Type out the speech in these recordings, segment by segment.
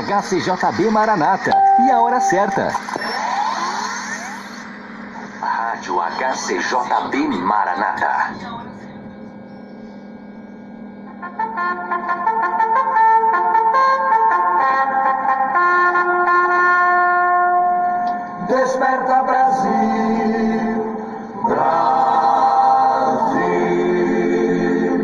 HCJB Maranata. E a hora certa. Rádio HCJB Maranata. Desperta Brasil, Brasil.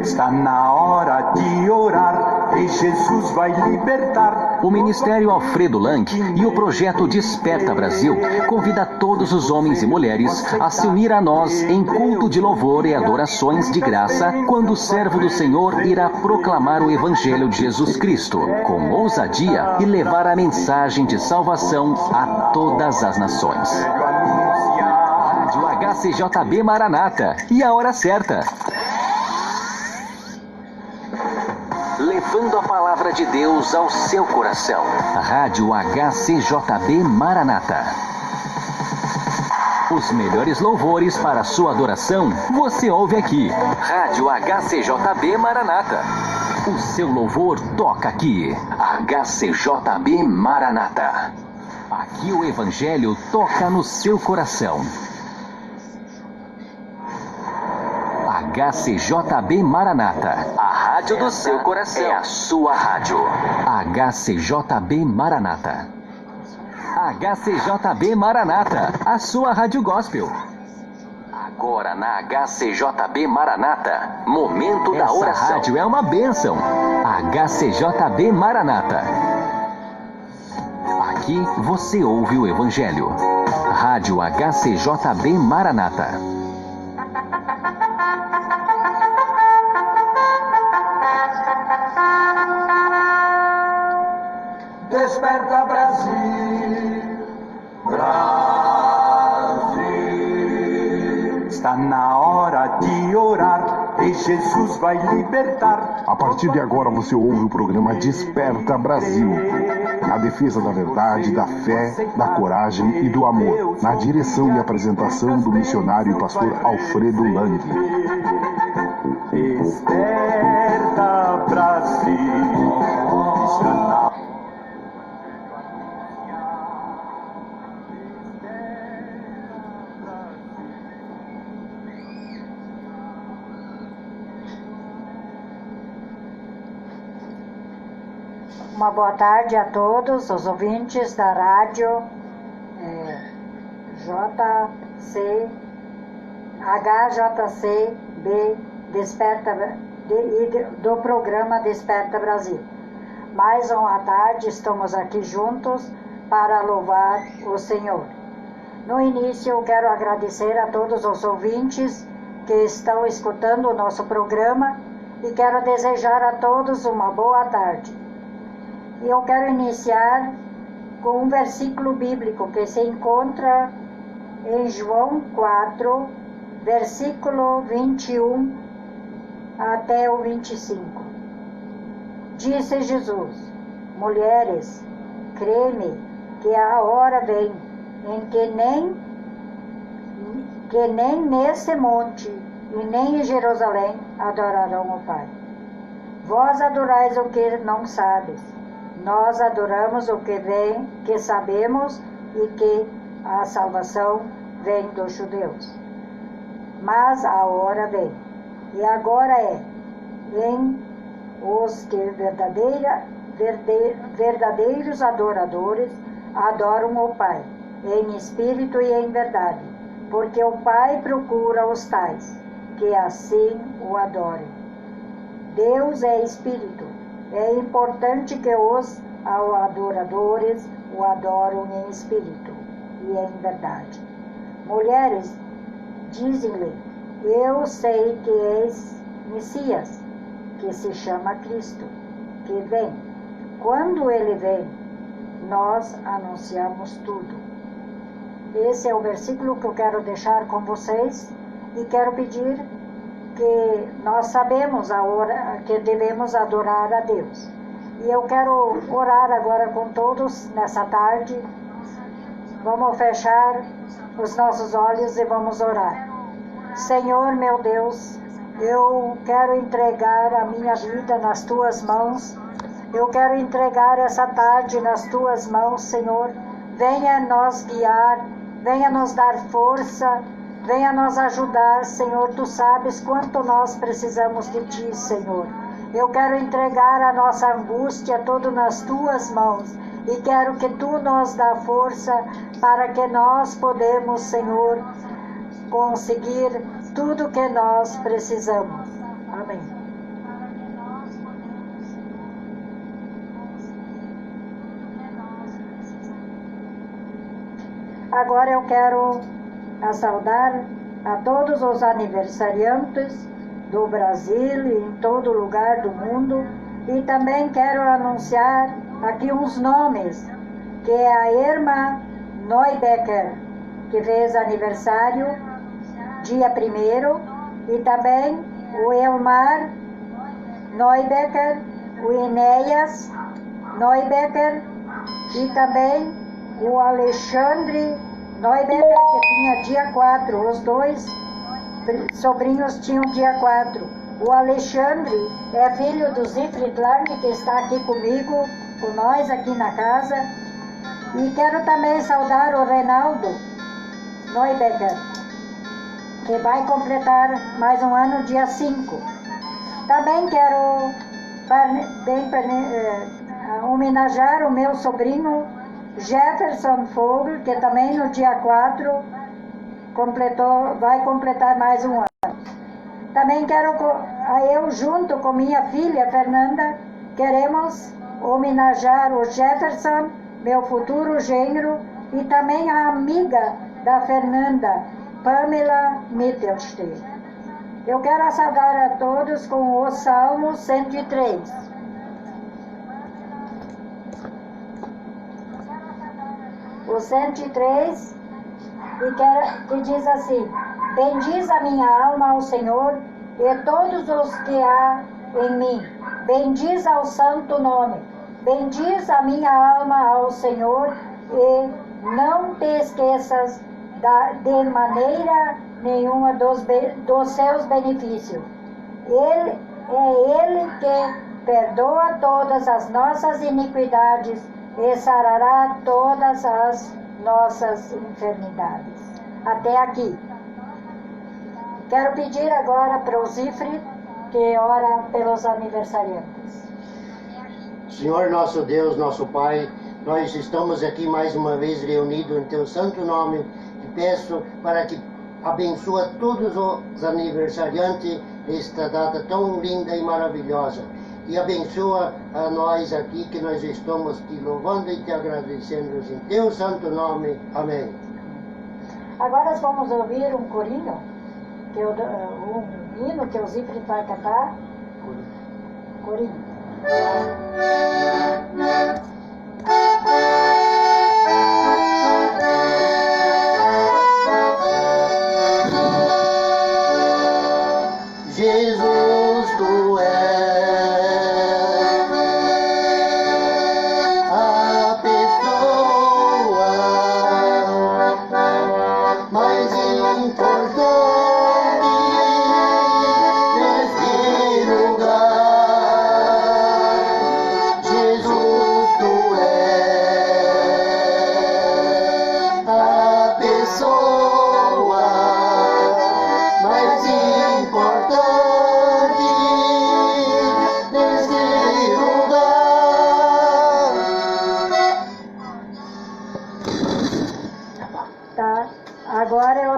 Está na hora de orar e Jesus vai libertar. O Ministério Alfredo Lang e o projeto Desperta Brasil convida todos os homens e mulheres a se unir a nós em culto de louvor e adorações de graça, quando o servo do Senhor irá proclamar o Evangelho de Jesus Cristo com ousadia e levar a mensagem de salvação a todas as nações. Rádio HCJB Maranata. E a hora certa. Levando a palavra de Deus ao seu coração. Rádio HCJB Maranata. Os melhores louvores para a sua adoração, você ouve aqui. Rádio HCJB Maranata. O seu louvor toca aqui. HCJB Maranata. Aqui o Evangelho toca no seu coração. HCJB Maranata. A rádio do seu coração. É a sua rádio. HCJB Maranata. HCJB Maranata. A sua rádio gospel. Agora na HCJB Maranata. Momento da oração. Essa rádio é uma bênção. HCJB Maranata. Aqui você ouve o Evangelho. Rádio HCJB Maranata. Desperta Brasil, Brasil. Está na hora de orar e Jesus vai libertar. A partir de agora você ouve o programa Desperta Brasil. Na defesa da verdade, da fé, da coragem e do amor. Na direção e apresentação do missionário e pastor Alfredo Lang. Desperta Brasil. Está na Uma boa tarde a todos os ouvintes da rádio HJCB Desperta do programa Desperta Brasil. Mais uma tarde estamos aqui juntos para louvar o Senhor. No início eu quero agradecer a todos os ouvintes que estão escutando o nosso programa e quero desejar a todos uma boa tarde. E eu quero iniciar com um versículo bíblico que se encontra em João 4, versículo 21 até o 25. Disse Jesus: mulheres, crê-me que a hora vem em que nem nesse monte e nem em Jerusalém adorarão o Pai. Vós adorais o que não sabes. Nós adoramos o que sabemos e que a salvação vem dos judeus. Mas a hora vem, e agora em os que verdadeiros adoradores adoram o Pai, em espírito e em verdade, porque o Pai procura os tais, que assim o adorem. Deus é espírito. É importante que os adoradores o adoram em espírito e em verdade. Mulheres, dizem-lhe: eu sei que és Messias, que se chama Cristo, que vem. Quando ele vem, nós anunciamos tudo. Esse é o versículo que eu quero deixar com vocês e quero pedir que nós sabemos a hora que devemos adorar a Deus. E eu quero orar agora com todos nessa tarde. Vamos fechar os nossos olhos e vamos orar. Senhor meu Deus, eu quero entregar a minha vida nas tuas mãos Eu quero entregar essa tarde nas tuas mãos, Senhor. Venha nos guiar, venha nos dar força, venha nos ajudar, Senhor. Tu sabes quanto nós precisamos de Ti, Senhor. Eu quero entregar a nossa angústia toda nas Tuas mãos e quero que Tu nos dá força para que nós podemos, Senhor, conseguir tudo que nós precisamos. Amém. Agora eu quero saudar a todos os aniversariantes do Brasil e em todo lugar do mundo, e também quero anunciar aqui uns nomes, que é a Irma Neubecker, que fez aniversário dia 1º, e também o Elmar Neubecker, o Enéas Neubecker e também o Alexandre Neubecker, que tinha dia 4, os dois sobrinhos tinham dia 4. O Alexandre é filho do Siegfried Lange, que está aqui comigo, com nós aqui na casa. E quero também saudar o Reinaldo Neubecker, que vai completar mais um ano, dia 5. Também quero homenagear o meu sobrinho Jefferson Vogel, que também no dia 4 vai completar mais um ano. Também quero, eu junto com minha filha Fernanda, queremos homenagear o Jefferson, meu futuro genro, e também a amiga da Fernanda, Pamela Mittelstedt. Eu quero saudar a todos com o Salmo 103. O 103, que diz assim: bendiz a minha alma ao Senhor e todos os que há em mim. Bendiz ao santo nome. Bendiz a minha alma ao Senhor e não te esqueças de maneira nenhuma dos seus benefícios. Ele que perdoa todas as nossas iniquidades e sarará todas as nossas enfermidades. Até aqui. Quero pedir agora para o Siegfried, que ora pelos aniversariantes. Senhor nosso Deus, nosso Pai, nós estamos aqui mais uma vez reunidos em Teu santo nome. Te peço para que abençoe todos os aniversariantes desta data tão linda e maravilhosa. E abençoa a nós aqui, que nós estamos te louvando e te agradecendo em Teu santo nome. Amém. Agora nós vamos ouvir um corinho, um hino que o Siegfried vai cantar. Corinho. Jesus, Tu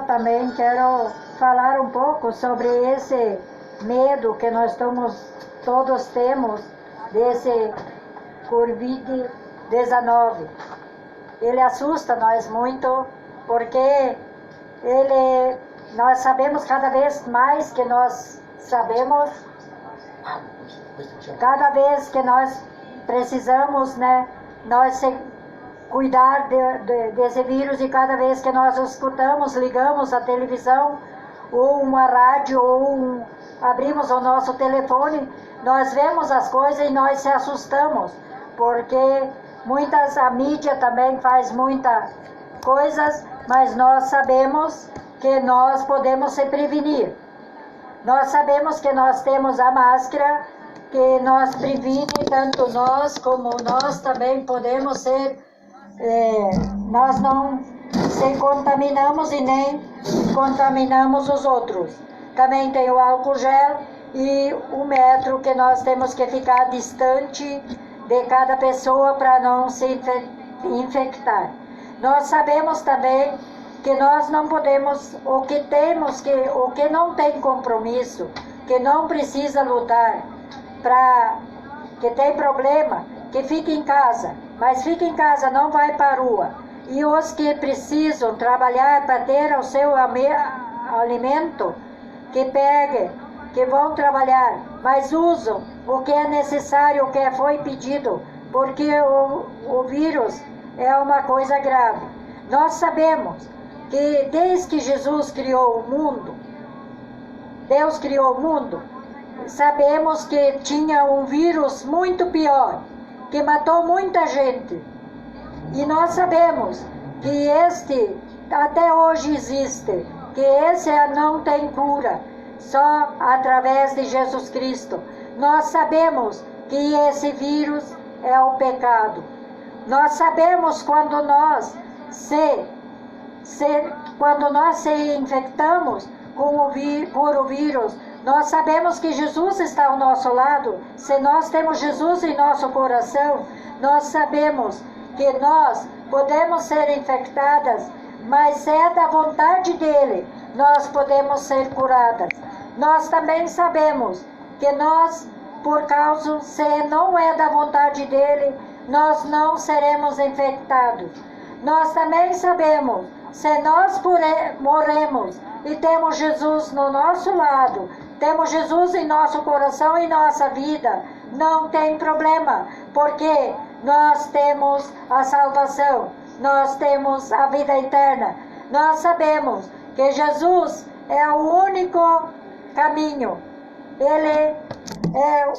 também quero falar um pouco sobre esse medo que nós todos temos desse Covid-19. Ele assusta nós muito, porque nós sabemos cada vez mais que nós sabemos, cada vez que nós precisamos, nós cuidar desse vírus, e cada vez que nós escutamos, ligamos a televisão ou uma rádio ou abrimos o nosso telefone, nós vemos as coisas e nós se assustamos, porque a mídia também faz muitas coisas, mas nós sabemos que nós podemos se prevenir. Nós sabemos que nós temos a máscara, que nos previne, tanto nós como nós também podemos ser, nós não se contaminamos e nem contaminamos os outros. Também tem o álcool gel e o metro que nós temos que ficar distante de cada pessoa para não se infectar. Nós sabemos também que nós não podemos, o que não tem compromisso, que não precisa lutar, que tem problema, que fique em casa, mas fique em casa, não vai para a rua. E os que precisam trabalhar para ter o seu alimento, que peguem, que vão trabalhar, mas usam o que é necessário, o que foi pedido, porque o vírus é uma coisa grave. Nós sabemos que desde que Jesus criou o mundo, Deus criou o mundo, sabemos que tinha um vírus muito pior, que matou muita gente. E nós sabemos que este até hoje existe, que esse não tem cura, só através de Jesus Cristo. Nós sabemos que esse vírus é o pecado. Nós sabemos quando nós se infectamos por o vírus, nós sabemos que Jesus está ao nosso lado. Se nós temos Jesus em nosso coração, nós sabemos que nós podemos ser infectadas, mas é da vontade dele, nós podemos ser curadas. Nós também sabemos que nós, por causa, se não é da vontade dele, nós não seremos infectados. Nós também sabemos, se nós morremos e temos Jesus no nosso lado, temos Jesus em nosso coração e nossa vida, não tem problema, porque nós temos a salvação, nós temos a vida eterna. Nós sabemos que Jesus é o único caminho, ele é a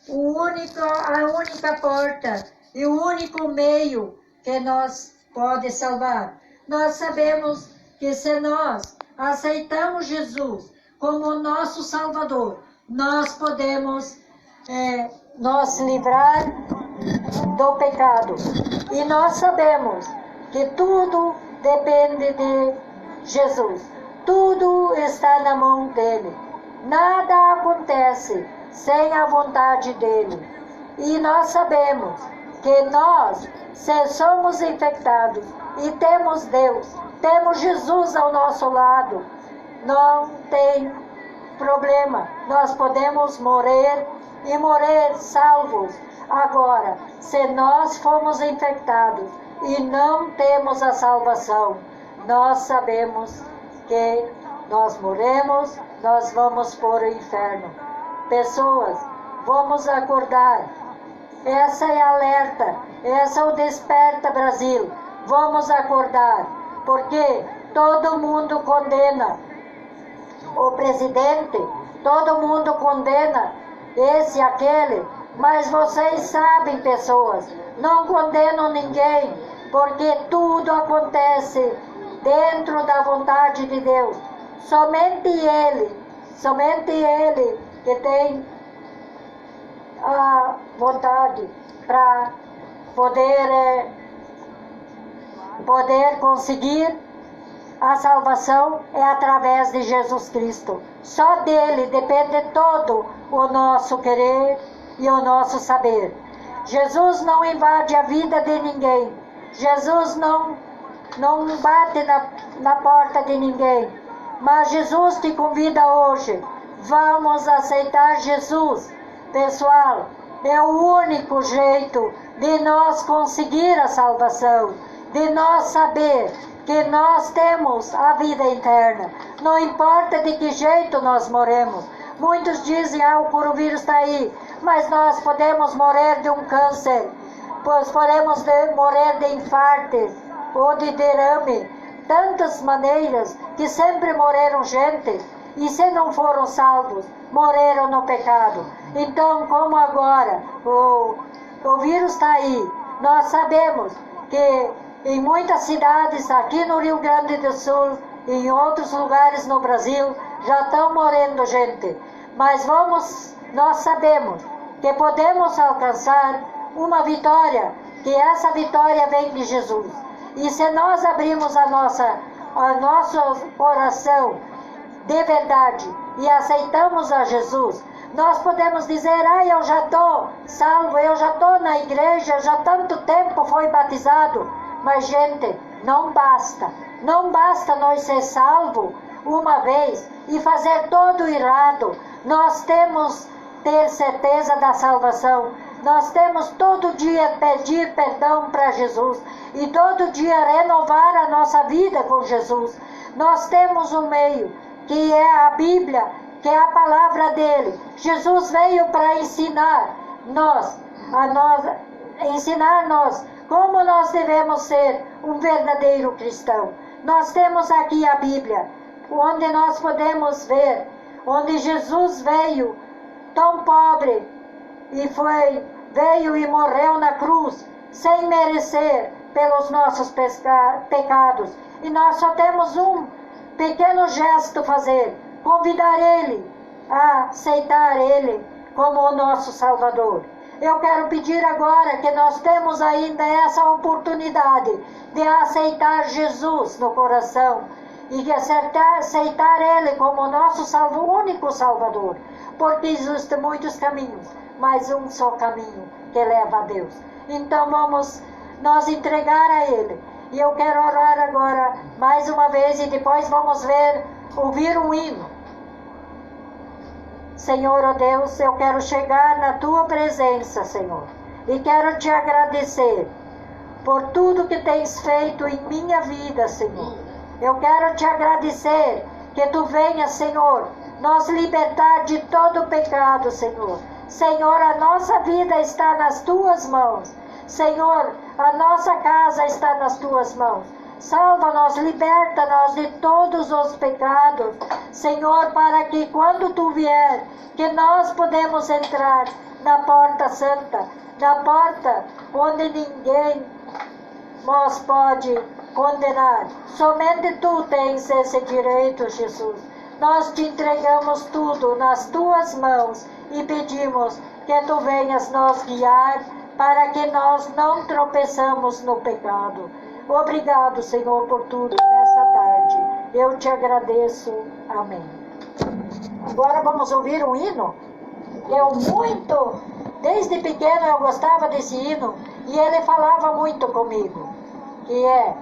única porta e o único meio que nos pode salvar. Nós sabemos que se nós aceitamos Jesus como nosso Salvador, nós podemos nos livrar do pecado. E nós sabemos que tudo depende de Jesus. Tudo está na mão dele. Nada acontece sem a vontade dele. E nós sabemos que nós, se somos infectados e temos Deus, temos Jesus ao nosso lado, não tem problema. Nós podemos morrer e morrer salvos. Agora, se nós fomos infectados e não temos a salvação, nós sabemos que nós morremos, nós vamos para o inferno. Pessoas, vamos acordar. Essa é a alerta, essa é o Desperta Brasil. Vamos acordar, porque todo mundo condena o presidente, todo mundo condena esse, aquele, mas vocês sabem, pessoas, não condenam ninguém, porque tudo acontece dentro da vontade de Deus. Somente Ele que tem a vontade para poder conseguir a salvação é através de Jesus Cristo. Só dele depende todo o nosso querer e o nosso saber. Jesus não invade a vida de ninguém. Jesus não bate na porta de ninguém. Mas Jesus te convida hoje. Vamos aceitar Jesus. Pessoal, é o único jeito de nós conseguir a salvação, de nós saber que nós temos a vida eterna. Não importa de que jeito nós morremos. Muitos dizem, o coronavírus está aí, mas nós podemos morrer de um câncer, pois podemos morrer de infarto ou de derrame. Tantas maneiras que sempre morreram gente, e se não foram salvos, morreram no pecado. Então, como agora o vírus está aí, nós sabemos que em muitas cidades, aqui no Rio Grande do Sul, e em outros lugares no Brasil, já estão morrendo gente. Mas nós sabemos que podemos alcançar uma vitória, que essa vitória vem de Jesus. E se nós abrimos a nosso coração de verdade e aceitamos a Jesus, nós podemos dizer: eu já estou salvo, eu já estou na igreja, já tanto tempo foi batizado. Mas, gente, não basta. Não basta nós ser salvos uma vez e fazer todo o errado. Nós temos ter certeza da salvação. Nós temos todo dia pedir perdão para Jesus e todo dia renovar a nossa vida com Jesus. Nós temos um meio, que é a Bíblia, que é a palavra dele. Jesus veio para ensinar nós como nós devemos ser um verdadeiro cristão. Nós temos aqui a Bíblia, onde nós podemos ver, onde Jesus veio tão pobre e veio e morreu na cruz, sem merecer pelos nossos pecados. E nós só temos um pequeno gesto a fazer: convidar Ele a aceitar Ele como o nosso Salvador. Eu quero pedir agora que nós temos ainda essa oportunidade de aceitar Jesus no coração e de aceitar Ele como o nosso único Salvador, porque existem muitos caminhos, mas um só caminho que leva a Deus. Então vamos nós entregar a Ele. E eu quero orar agora mais uma vez e depois vamos ouvir um hino. Senhor, ó Deus, eu quero chegar na Tua presença, Senhor, e quero Te agradecer por tudo que Tens feito em minha vida, Senhor. Eu quero Te agradecer que Tu venhas, Senhor, nos libertar de todo pecado, Senhor. Senhor, a nossa vida está nas Tuas mãos. Senhor, a nossa casa está nas Tuas mãos. Salva-nos, liberta-nos de todos os pecados, Senhor, para que quando Tu vier, que nós podemos entrar na porta santa, na porta onde ninguém nos pode condenar. Somente Tu tens esse direito, Jesus. Nós Te entregamos tudo nas Tuas mãos e pedimos que Tu venhas nos guiar para que nós não tropeçamos no pecado. Obrigado, Senhor, por tudo nessa tarde. Eu Te agradeço. Amém. Agora vamos ouvir um hino. Desde pequeno eu gostava desse hino e ele falava muito comigo. Que é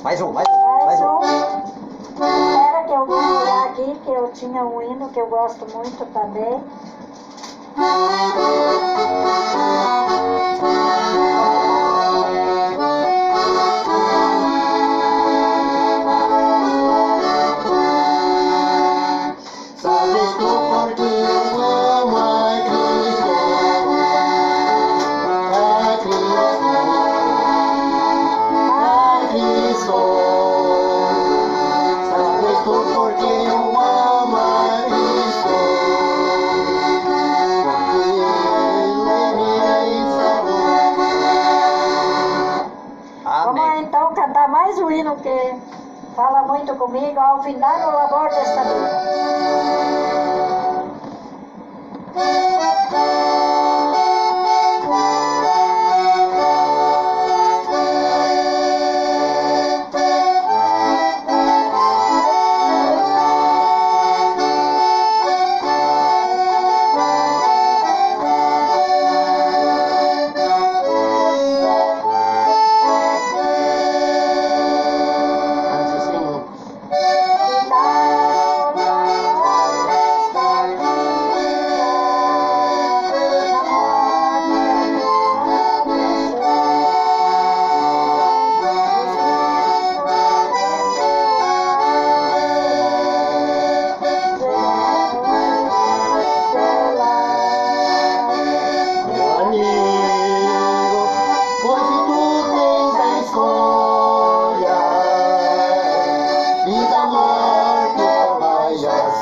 Mais um. Espera que eu vou virar aqui, que eu tinha um hino que eu gosto muito também. Sabes tu por que eu amo a Cristo. Sabes tu por que eu amo a Cristo. Porque Ele me salvou. Vamos então cantar mais um hino que fala muito comigo: ao findar o labor desta vida.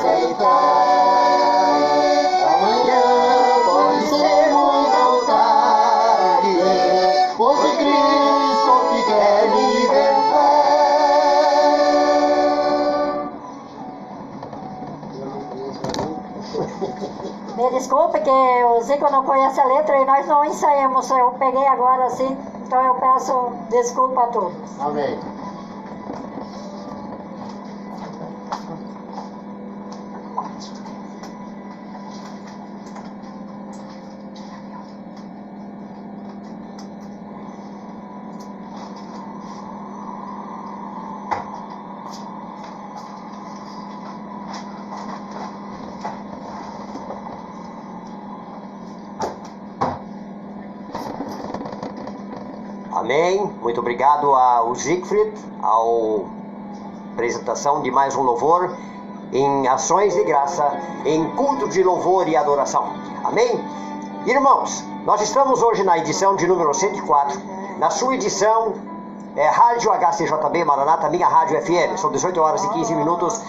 aceitar. Amanhã pode ser muito tarde, hoje Cristo te quer libertar. Me desculpe que o Zico não conhece a letra e nós não ensaiamos, eu peguei agora assim, então eu peço desculpa a todos. Amém. Amém. Muito obrigado ao Siegfried, ao apresentação de mais um louvor em ações de graça, em culto de louvor e adoração. Amém? Irmãos, nós estamos hoje na edição de número 104, na sua edição Rádio HCJB Maranata, minha Rádio FM. São 18 horas e 15 minutos,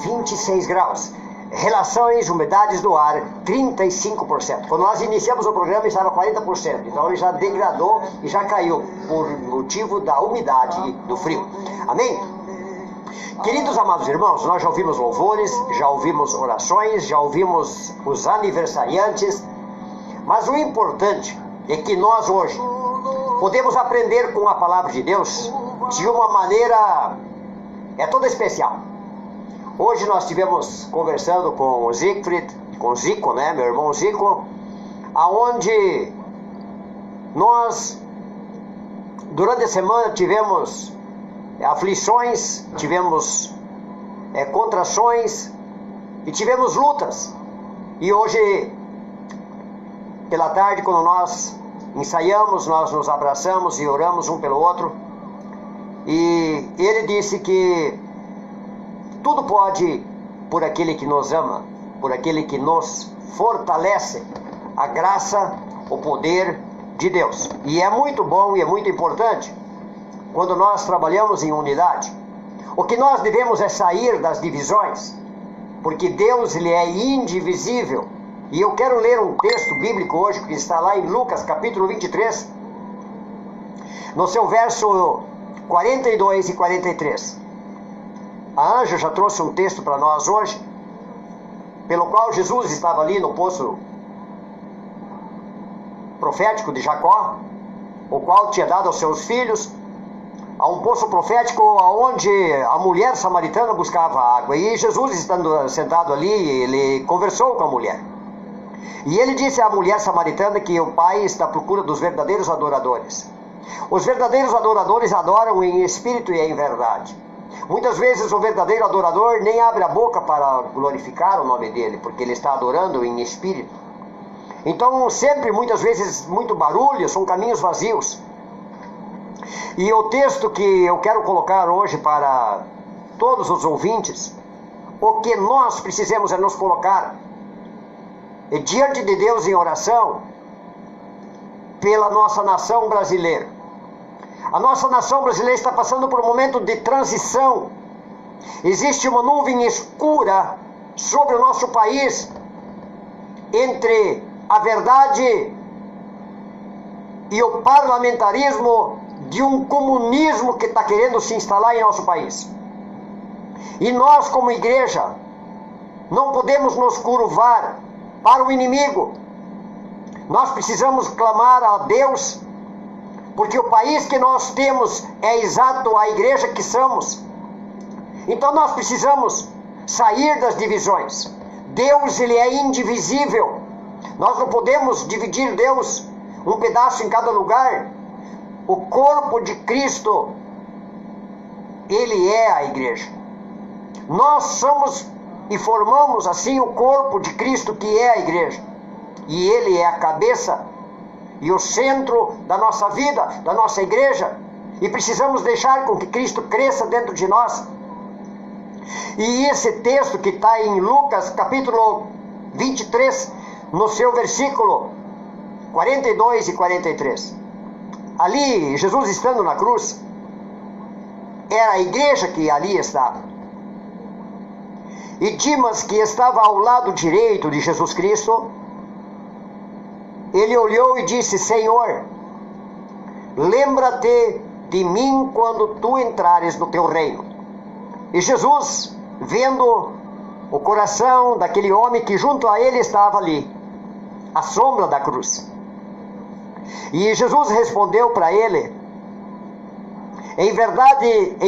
26 graus. Relações, umidades do ar, 35%. Quando nós iniciamos o programa estava 40%, então ele já degradou e já caiu por motivo da umidade do frio. Amém? Queridos amados irmãos, nós já ouvimos louvores, já ouvimos orações, já ouvimos os aniversariantes, mas o importante é que nós hoje podemos aprender com a palavra de Deus de uma maneira toda especial. Hoje nós estivemos conversando com o Siegfried, com o Zico, né, meu irmão Zico, aonde nós, durante a semana, tivemos aflições, tivemos contrações e tivemos lutas. E hoje, pela tarde, quando nós ensaiamos, nós nos abraçamos e oramos um pelo outro. E ele disse que tudo pode por aquele que nos ama, por aquele que nos fortalece, a graça, o poder de Deus. E é muito bom e é muito importante quando nós trabalhamos em unidade. O que nós devemos é sair das divisões, porque Deus ele é indivisível. E eu quero ler um texto bíblico hoje que está lá em Lucas capítulo 23, no seu verso 42 e 43. A Anja já trouxe um texto para nós hoje, pelo qual Jesus estava ali no poço profético de Jacó, o qual tinha dado aos seus filhos, a um poço profético onde a mulher samaritana buscava água. E Jesus, estando sentado ali, ele conversou com a mulher. E ele disse à mulher samaritana que o Pai está à procura dos verdadeiros adoradores. Os verdadeiros adoradores adoram em espírito e em verdade. Muitas vezes o verdadeiro adorador nem abre a boca para glorificar o nome dele, porque ele está adorando em espírito. Então sempre, muitas vezes, muito barulho, são caminhos vazios. E o texto que eu quero colocar hoje para todos os ouvintes, o que nós precisamos é nos colocar diante de Deus em oração pela nossa nação brasileira. A nossa nação brasileira está passando por um momento de transição. Existe uma nuvem escura sobre o nosso país, entre a verdade e o parlamentarismo de um comunismo que está querendo se instalar em nosso país. E nós, como igreja, não podemos nos curvar para o inimigo. Nós precisamos clamar a Deus, porque o país que nós temos é exato a igreja que somos. Então nós precisamos sair das divisões. Deus, ele é indivisível. Nós não podemos dividir Deus um pedaço em cada lugar. O corpo de Cristo, ele é a igreja. Nós somos e formamos assim o corpo de Cristo, que é a igreja. E ele é a cabeça e o centro da nossa vida, da nossa igreja. E precisamos deixar com que Cristo cresça dentro de nós. E esse texto que está em Lucas capítulo 23, no seu versículo 42 e 43. Ali, Jesus estando na cruz, era a igreja que ali estava. E Dimas, que estava ao lado direito de Jesus Cristo, ele olhou e disse: Senhor, lembra-te de mim quando tu entrares no teu reino. E Jesus, vendo o coração daquele homem que junto a ele estava ali, à sombra da cruz, e Jesus respondeu para ele: em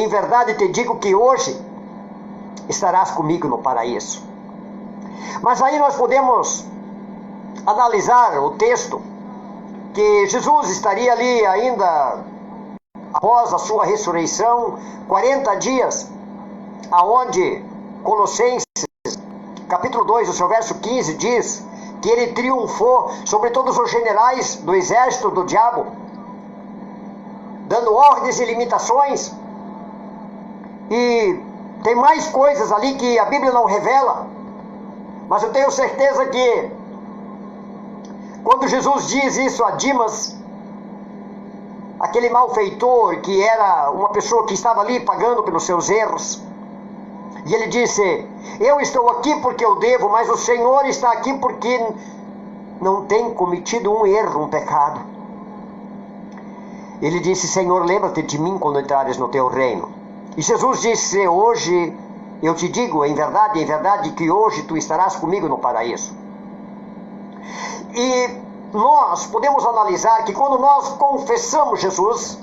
verdade te digo que hoje estarás comigo no paraíso. Mas aí nós podemos analisar o texto, que Jesus estaria ali ainda após a sua ressurreição, 40 dias, aonde Colossenses, capítulo 2, o seu verso 15, diz que ele triunfou sobre todos os generais do exército do diabo, dando ordens e limitações. E tem mais coisas ali que a Bíblia não revela, mas eu tenho certeza que quando Jesus diz isso a Dimas, aquele malfeitor que era uma pessoa que estava ali pagando pelos seus erros, e ele disse: eu estou aqui porque eu devo, mas o Senhor está aqui porque não tem cometido um erro, um pecado. Ele disse: Senhor, lembra-te de mim quando entrares no teu reino. E Jesus disse: hoje eu te digo, em verdade, que hoje tu estarás comigo no paraíso. E nós podemos analisar que quando nós confessamos Jesus,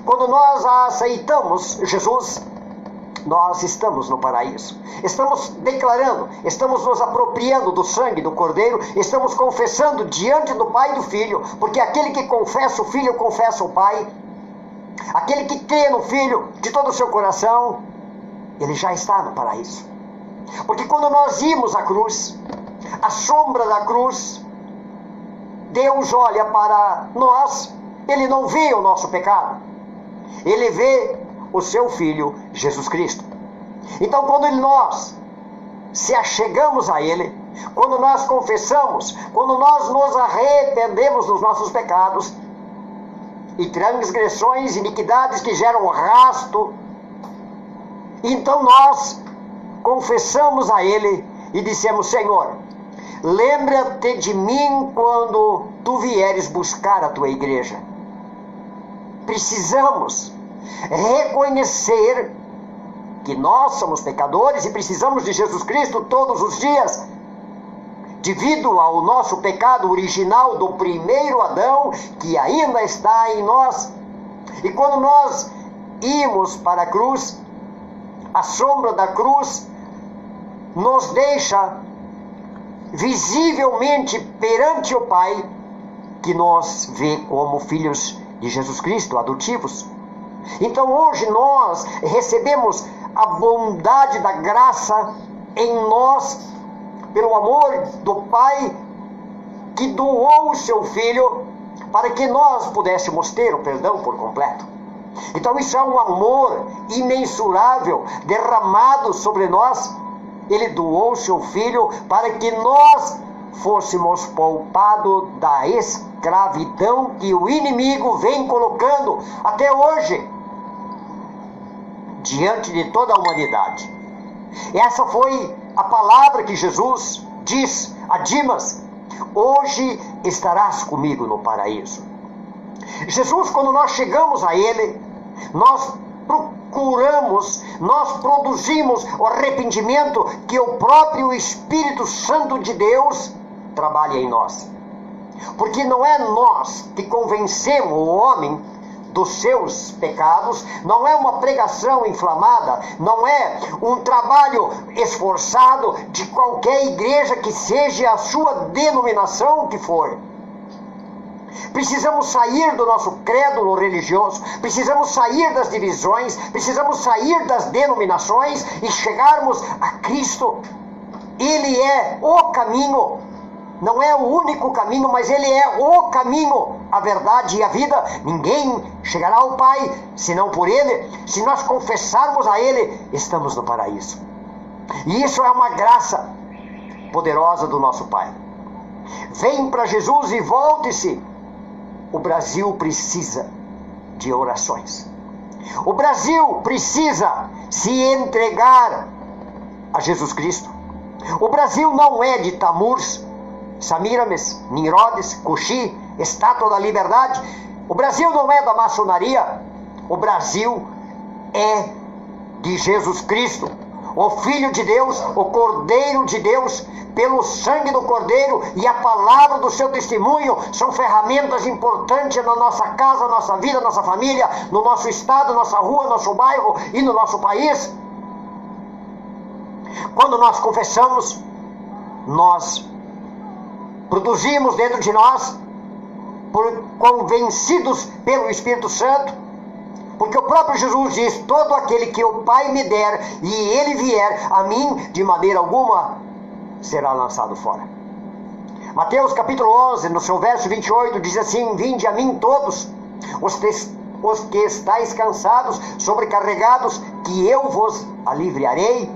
quando nós aceitamos Jesus, nós estamos no paraíso. Estamos declarando, estamos nos apropriando do sangue do Cordeiro, estamos confessando diante do Pai e do Filho, porque aquele que confessa o Filho, confessa o Pai. Aquele que crê no Filho de todo o seu coração, ele já está no paraíso. Porque quando nós vimos a cruz, a sombra da cruz, Deus olha para nós, Ele não vê o nosso pecado, Ele vê o seu Filho Jesus Cristo. Então quando nós se achegamos a Ele, quando nós confessamos, quando nós nos arrependemos dos nossos pecados e transgressões, iniquidades que geram rasto, então nós confessamos a Ele e dissemos: Senhor, lembra-te de mim quando tu vieres buscar a tua igreja. Precisamos reconhecer que nós somos pecadores e precisamos de Jesus Cristo todos os dias, devido ao nosso pecado original do primeiro Adão, que ainda está em nós. E quando nós irmos para a cruz, a sombra da cruz nos deixa visivelmente perante o Pai, que nos vê como filhos de Jesus Cristo, adotivos. Então hoje nós recebemos a bondade da graça em nós, pelo amor do Pai, que doou o seu Filho para que nós pudéssemos ter o perdão por completo. Então isso é um amor imensurável derramado sobre nós. Ele doou o seu Filho para que nós fôssemos poupados da escravidão que o inimigo vem colocando até hoje diante de toda a humanidade. Essa foi a palavra que Jesus diz a Dimas: hoje estarás comigo no paraíso. Jesus, quando nós chegamos a Ele, nós procuramos, nós produzimos o arrependimento que o próprio Espírito Santo de Deus trabalha em nós. Porque não é nós que convencemos o homem dos seus pecados, não é uma pregação inflamada, não é um trabalho esforçado de qualquer igreja que seja a sua denominação que for. Precisamos sair do nosso crédulo religioso, precisamos sair das divisões, precisamos sair das denominações e chegarmos a Cristo. Ele é o caminho, não é o único caminho, mas Ele é o caminho, a verdade e a vida. Ninguém chegará ao Pai senão por Ele. Se nós confessarmos a Ele, estamos no paraíso. E isso é uma graça poderosa do nosso Pai. Vem para Jesus e volte-se. O Brasil precisa de orações. O Brasil precisa se entregar a Jesus Cristo. O Brasil não é de Tamurs, Samiramis, Nimrodes, Cuxi, Estátua da Liberdade. O Brasil não é da maçonaria. O Brasil é de Jesus Cristo, o Filho de Deus, o Cordeiro de Deus. Pelo sangue do Cordeiro e a palavra do seu testemunho são ferramentas importantes na nossa casa, nossa vida, nossa família, no nosso estado, nossa rua, nosso bairro e no nosso país. Quando nós confessamos, nós produzimos dentro de nós, convencidos pelo Espírito Santo, porque o próprio Jesus diz: todo aquele que o Pai me der e ele vier a mim, de maneira alguma será lançado fora. Mateus capítulo 11, no seu verso 28, diz assim: vinde a mim todos os que estáis cansados, sobrecarregados, que eu vos aliviarei,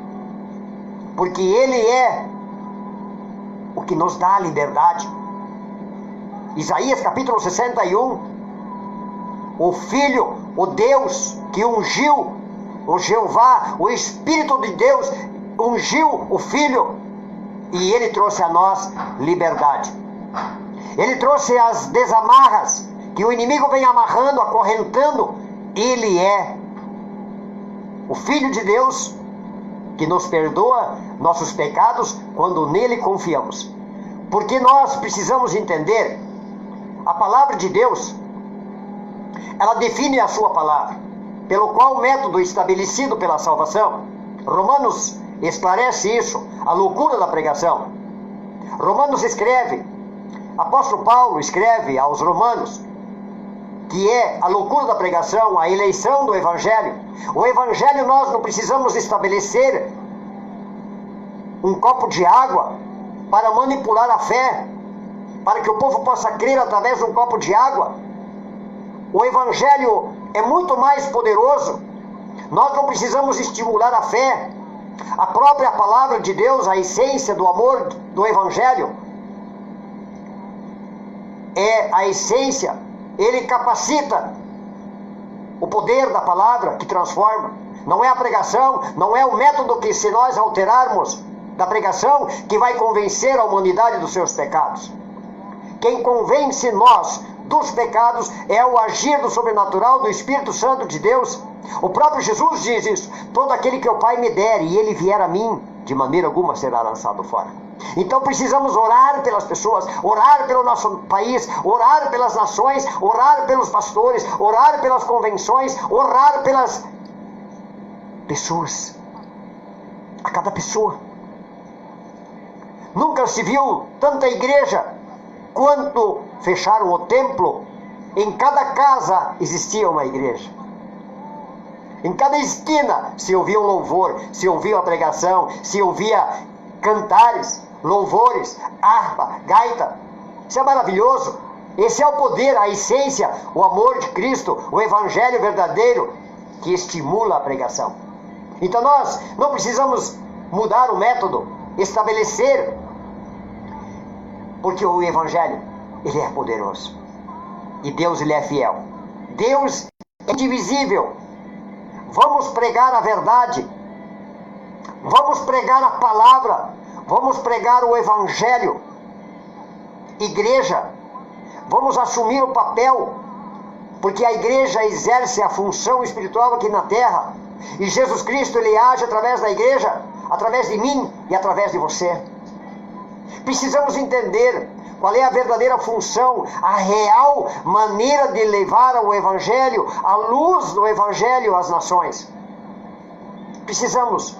porque ele é o que nos dá a liberdade. Isaías capítulo 61, o Filho, o Deus que ungiu, o Jeová, o Espírito de Deus ungiu o Filho, e ele trouxe a nós liberdade. Ele trouxe as desamarras que o inimigo vem amarrando, acorrentando. Ele é o Filho de Deus que nos perdoa nossos pecados quando nele confiamos. Porque nós precisamos entender, a palavra de Deus, ela define a sua palavra, pelo qual o método estabelecido pela salvação. Romanos esclarece isso, a loucura da pregação. Romanos escreve, apóstolo Paulo escreve aos Romanos, que é a loucura da pregação, a eleição do Evangelho. O Evangelho nós não precisamos estabelecer um copo de água para manipular a fé, para que o povo possa crer através de um copo de água. O Evangelho é muito mais poderoso. Nós não precisamos estimular a fé. A própria palavra de Deus, a essência do amor do Evangelho, é a essência. Ele capacita o poder da palavra que transforma. Não é a pregação, não é o método que, se nós alterarmos da pregação, que vai convencer a humanidade dos seus pecados. Quem convence nós dos pecados é o agir do sobrenatural do Espírito Santo de Deus. O próprio Jesus diz isso: todo aquele que o Pai me der e ele vier a mim, de maneira alguma será lançado fora. Então precisamos orar pelas pessoas, orar pelo nosso país, orar pelas nações, orar pelos pastores, orar pelas convenções, orar pelas pessoas, a cada pessoa. Nunca se viu tanta igreja quando fecharam o templo. Em cada casa existia uma igreja. Em cada esquina se ouvia um louvor, se ouvia a pregação, se ouvia cantares, louvores, harpa, gaita. Isso é maravilhoso. Esse é o poder, a essência, o amor de Cristo, o Evangelho verdadeiro que estimula a pregação. Então nós não precisamos mudar o método, estabelecer, porque o Evangelho, ele é poderoso. E Deus, ele é fiel. Deus é indivisível. Vamos pregar a verdade. Vamos pregar a palavra. Vamos pregar o Evangelho. Igreja, vamos assumir o papel, porque a igreja exerce a função espiritual aqui na terra. E Jesus Cristo, ele age através da igreja, através de mim e através de você. Precisamos entender qual é a verdadeira função, a real maneira de levar o Evangelho, a luz do Evangelho às nações. Precisamos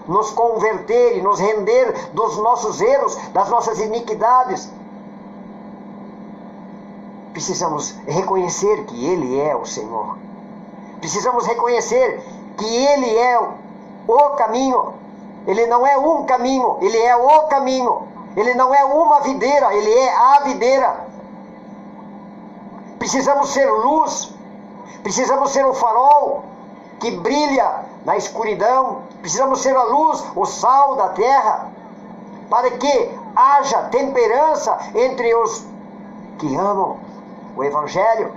nos converter e nos render dos nossos erros, das nossas iniquidades. Precisamos reconhecer que Ele é o Senhor. Precisamos reconhecer que Ele é o caminho. Ele não é um caminho, Ele é o caminho. Ele não é uma videira, Ele é a videira. Precisamos ser luz. Precisamos ser o farol que brilha na escuridão. Precisamos ser a luz, o sal da terra, para que haja temperança entre os que amam o Evangelho.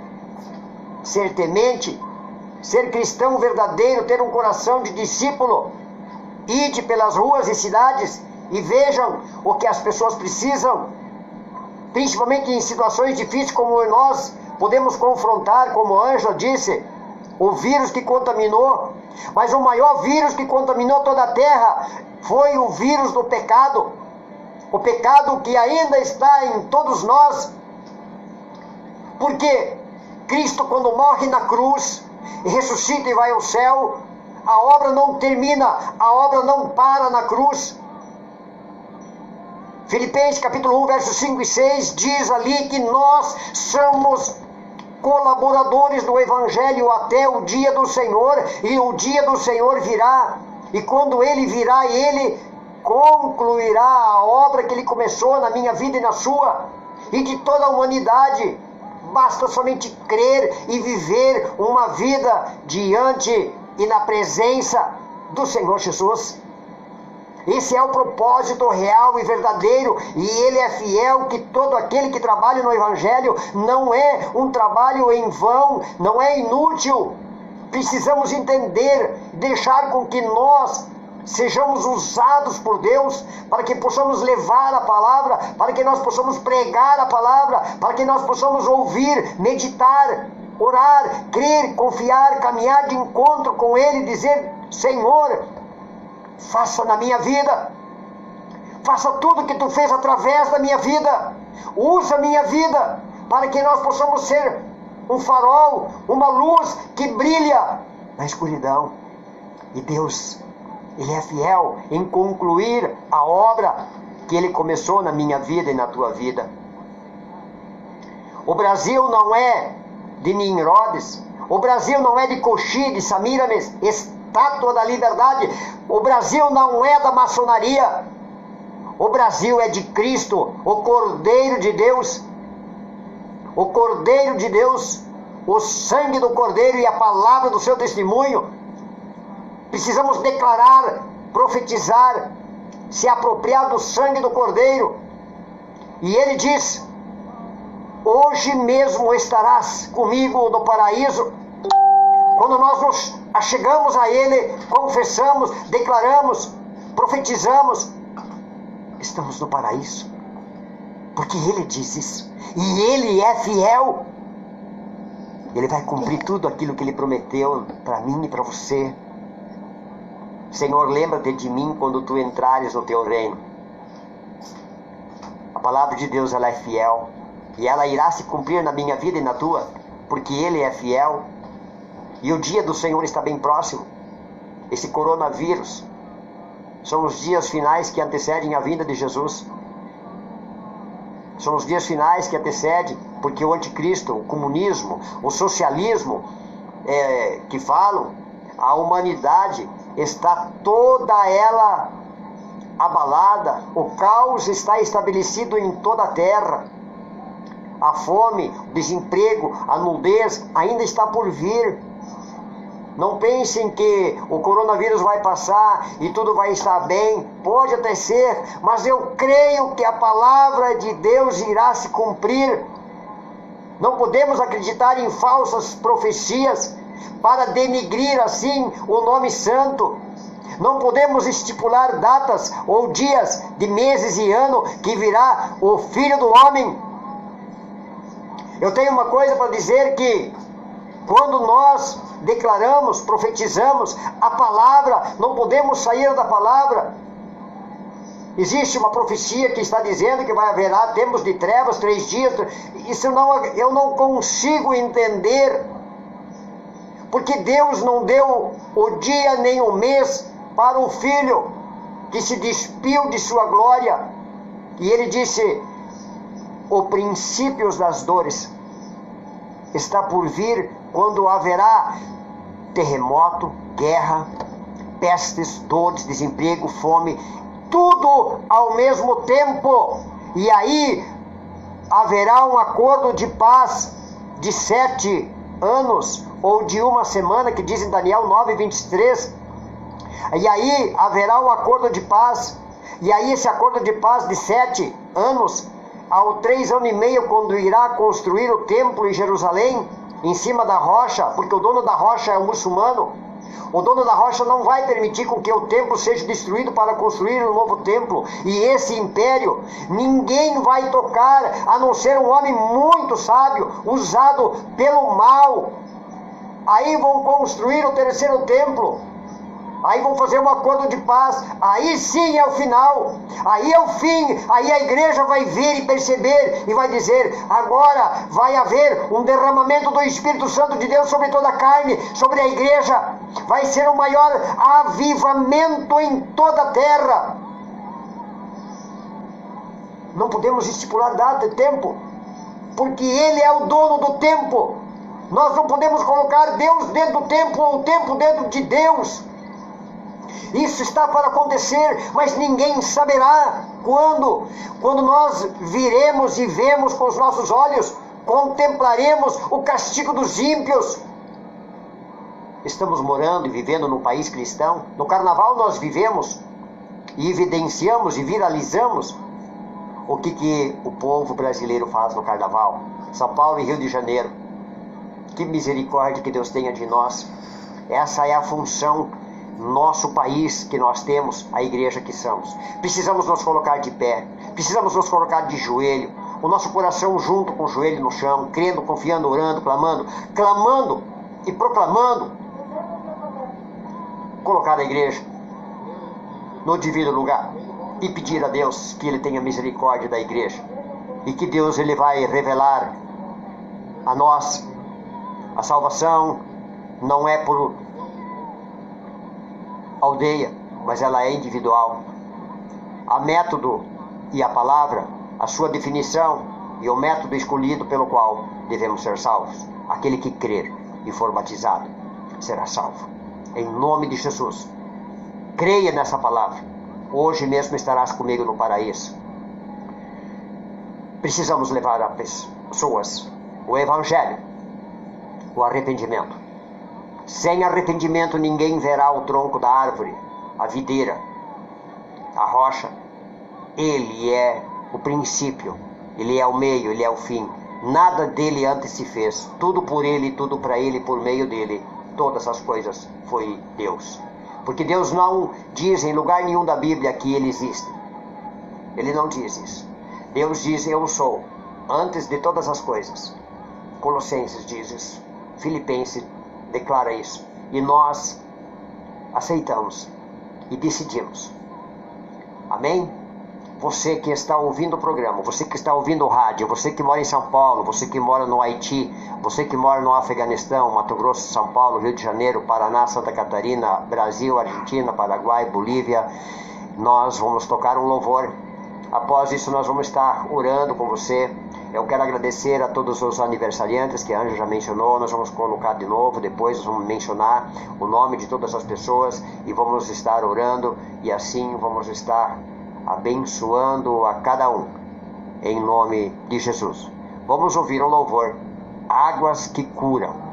Ser temente, ser cristão verdadeiro, ter um coração de discípulo Ide pelas ruas e cidades e vejam o que as pessoas precisam, principalmente em situações difíceis como nós podemos confrontar, como a Ângela disse, o vírus que contaminou. Mas o maior vírus que contaminou toda a terra foi o vírus do pecado. O pecado que ainda está em todos nós. Porque Cristo, quando morre na cruz e ressuscita e vai ao céu, a obra não termina, a obra não para na cruz. Filipenses capítulo 1, versos 5 e 6 diz ali que nós somos colaboradores do Evangelho até o dia do Senhor, e o dia do Senhor virá, e quando Ele virá, Ele concluirá a obra que Ele começou na minha vida e na sua, e de toda a humanidade. Basta somente crer e viver uma vida diante e na presença do Senhor Jesus. Esse é o propósito real e verdadeiro, e Ele é fiel que todo aquele que trabalha no Evangelho não é um trabalho em vão, não é inútil. Precisamos entender, deixar com que nós sejamos usados por Deus, para que possamos levar a palavra, para que nós possamos pregar a palavra, para que nós possamos ouvir, meditar, orar, crer, confiar, caminhar de encontro com Ele, dizer: Senhor, faça na minha vida, faça tudo que Tu fez através da minha vida, usa a minha vida, para que nós possamos ser um farol, uma luz que brilha na escuridão. E Deus, Ele é fiel em concluir a obra que Ele começou na minha vida e na tua vida. O Brasil não é de Nimrodes, o Brasil não é de Coxi, de Samiramis, estátua da liberdade. O Brasil não é da maçonaria. O Brasil é de Cristo, o Cordeiro de Deus. O Cordeiro de Deus, o sangue do Cordeiro e a palavra do seu testemunho. Precisamos declarar, profetizar, se apropriar do sangue do Cordeiro. E Ele diz: hoje mesmo estarás comigo no paraíso. Quando nós nos achegamos a Ele, confessamos, declaramos, profetizamos, estamos no paraíso. Porque Ele diz isso. E Ele é fiel. Ele vai cumprir tudo aquilo que Ele prometeu para mim e para você. Senhor, lembra-te de mim quando Tu entrares no Teu reino. A palavra de Deus, ela é fiel. E ela irá se cumprir na minha vida e na tua. Porque Ele é fiel. E o dia do Senhor está bem próximo. Esse coronavírus são os dias finais que antecedem a vinda de Jesus. São os dias finais que antecedem, porque o anticristo, o comunismo, o socialismo, que falam, a humanidade está toda ela abalada. O caos está estabelecido em toda a terra. A fome, o desemprego, a nudez ainda está por vir. Não pensem que o coronavírus vai passar e tudo vai estar bem. Pode até ser, mas eu creio que a palavra de Deus irá se cumprir. Não podemos acreditar em falsas profecias para denigrir assim o nome santo. Não podemos estipular datas ou dias de meses e ano que virá o Filho do Homem. Eu tenho uma coisa para dizer, que quando nós declaramos, profetizamos a palavra, não podemos sair da palavra. Existe uma profecia que está dizendo que vai haver tempos de trevas, 3 dias. Isso eu não consigo entender. Porque Deus não deu o dia nem o mês para o Filho que se despiu de sua glória. E Ele disse: o princípio das dores está por vir, quando haverá terremoto, guerra, pestes, dores, desemprego, fome, tudo ao mesmo tempo. E aí haverá um acordo de paz de 7 anos, ou de 1 semana, que diz em Daniel 9:23. E aí haverá um acordo de paz. E aí esse acordo de paz de 7 anos, ao 3 anos e meio, quando irá construir o templo em Jerusalém, em cima da rocha, porque o dono da rocha é um muçulmano. O dono da rocha não vai permitir com que o templo seja destruído para construir um novo templo. E esse império, ninguém vai tocar, a não ser um homem muito sábio, usado pelo mal. Aí vão construir o terceiro templo. Aí vão fazer um acordo de paz. Aí sim é o final. Aí é o fim. Aí a igreja vai ver e perceber e vai dizer: agora vai haver um derramamento do Espírito Santo de Deus sobre toda a carne, sobre a igreja. Vai ser o maior avivamento em toda a terra. Não podemos estipular data e tempo, porque Ele é o dono do tempo. Nós não podemos colocar Deus dentro do tempo ou o tempo dentro de Deus. Isso está para acontecer, mas ninguém saberá quando. Quando nós viremos e vemos com os nossos olhos, contemplaremos o castigo dos ímpios. Estamos morando e vivendo num país cristão. No carnaval nós vivemos e evidenciamos e viralizamos o que o povo brasileiro faz no carnaval. São Paulo e Rio de Janeiro. Que misericórdia que Deus tenha de nós. Essa é a função, nosso país que nós temos, a igreja que somos. Precisamos nos colocar de pé, precisamos nos colocar de joelho, o nosso coração junto com o joelho no chão, crendo, confiando, orando, clamando e proclamando. Colocar a igreja no devido lugar e pedir a Deus que Ele tenha misericórdia da igreja e que Deus Ele vai revelar a nós. A salvação não é por aldeia, mas ela é individual. A método e a palavra, a sua definição e o método escolhido pelo qual devemos ser salvos. Aquele que crer e for batizado será salvo. Em nome de Jesus. Creia nessa palavra. Hoje mesmo estarás comigo no paraíso. Precisamos levar a pessoas o Evangelho, o arrependimento. Sem arrependimento ninguém verá o tronco da árvore, a videira, a rocha. Ele é o princípio, Ele é o meio, Ele é o fim. Nada dele antes se fez. Tudo por Ele, tudo para Ele, por meio dele. Todas as coisas foi Deus. Porque Deus não diz em lugar nenhum da Bíblia que Ele existe. Ele não diz isso. Deus diz: eu sou, antes de todas as coisas. Colossenses diz isso. Filipenses declara isso. E nós aceitamos e decidimos. Amém? Você que está ouvindo o programa, você que está ouvindo o rádio, você que mora em São Paulo, você que mora no Haiti, você que mora no Afeganistão, Mato Grosso, São Paulo, Rio de Janeiro, Paraná, Santa Catarina, Brasil, Argentina, Paraguai, Bolívia, nós vamos tocar um louvor. Após isso nós vamos estar orando com você. Eu quero agradecer a todos os aniversariantes que a Ângela já mencionou. Nós vamos colocar de novo, depois nós vamos mencionar o nome de todas as pessoas e vamos estar orando e assim vamos estar abençoando a cada um, em nome de Jesus. Vamos ouvir um louvor, Águas que Curam.